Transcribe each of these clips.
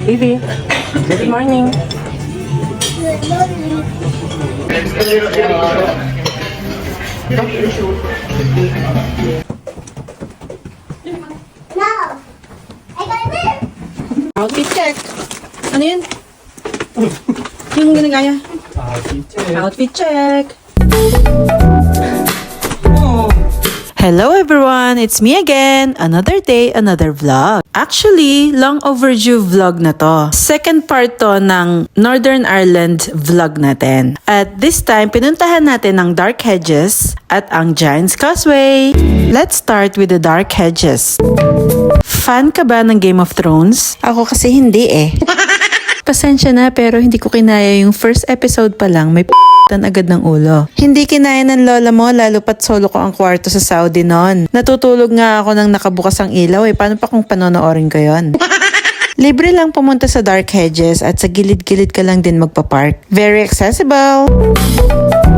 Evie, good morning. No! I got it! Outfit check. Ano yun? Yung ginagaya? Outfit check. Hello everyone! It's me again! Another day, another vlog. Actually, long overdue vlog na to. Second part to ng Northern Ireland vlog natin. At this time, pinuntahan natin ang Dark Hedges at ang Giant's Causeway. Let's start with the Dark Hedges. Fan ka ba ng Game of Thrones? Ako kasi hindi eh. Pasensya na pero hindi ko kinaya yung first episode pa lang may agad ng ulo. Hindi kinaya ng lola mo lalo pat solo ko ang kwarto sa Saudi noon. Natutulog nga ako nang nakabukas ang ilaw eh. Paano pa kung panonoorin ko yon? Libre lang pumunta sa Dark Hedges at sa gilid-gilid ka lang din magpa-park. Very accessible!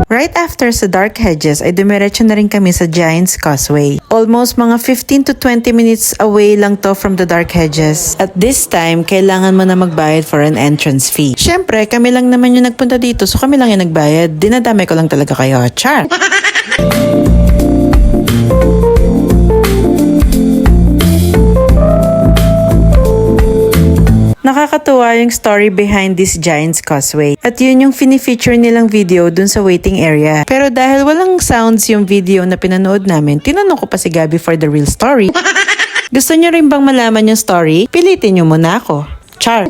Right after sa Dark Hedges ay dumiretso na rin kami sa Giant's Causeway. Almost mga 15 to 20 minutes away lang to from the Dark Hedges. At this time, kailangan mo na magbayad for an entrance fee. Syempre, kami lang naman yung nagpunta dito so kami lang yung nagbayad. Dinadamay ko lang talaga kayo. Char! Nakakatuwa yung story behind this Giant's Causeway. At yun yung fini-feature nilang video dun sa waiting area. Pero dahil walang sounds yung video na pinanood namin, tinanong ko pa si Gabby for the real story. Gusto nyo rin bang malaman yung story? Pilitin nyo muna ako. Char!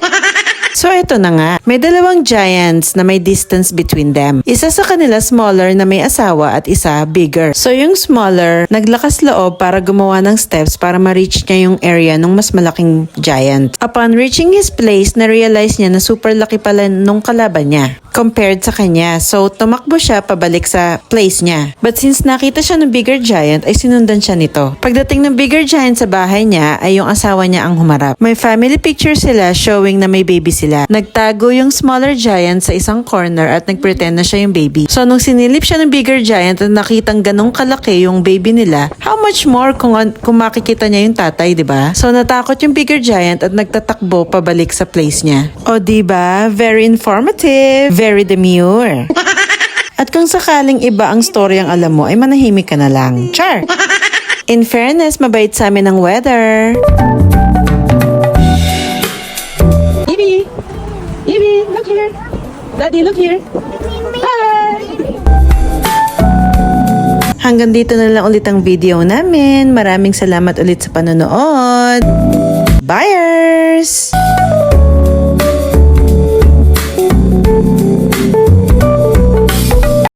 So eto na nga, may dalawang giants na may distance between them. Isa sa kanila smaller na may asawa at isa bigger. So yung smaller, naglakas loob para gumawa ng steps para ma-reach niya yung area ng mas malaking giant. Upon reaching his place, na-realize niya na super laki pala nung kalaban niya compared sa kanya. So tumakbo siya pabalik sa place niya. But since nakita siya ng bigger giant, ay sinundan siya nito. Pagdating ng bigger giant sa bahay niya, ay yung asawa niya ang humarap. May family picture sila showing na may baby sila. Nagtago yung smaller giant sa isang corner at nagpretend na siya yung baby. So nung sinilip siya ng bigger giant at nakitang ganong kalaki yung baby nila, how much more kung makikita niya yung tatay, di ba? So natakot yung bigger giant at nagtatakbo pabalik sa place niya. O di ba? Very informative, very demure. At kung sakaling iba ang story ang alam mo, ay manahimik ka na lang. Char! In fairness, mabait sa amin ang weather. Evie, look here. Daddy, look here. Hi! Hanggang dito na lang ulit ang video namin. Maraming salamat ulit sa panonood. Buyers!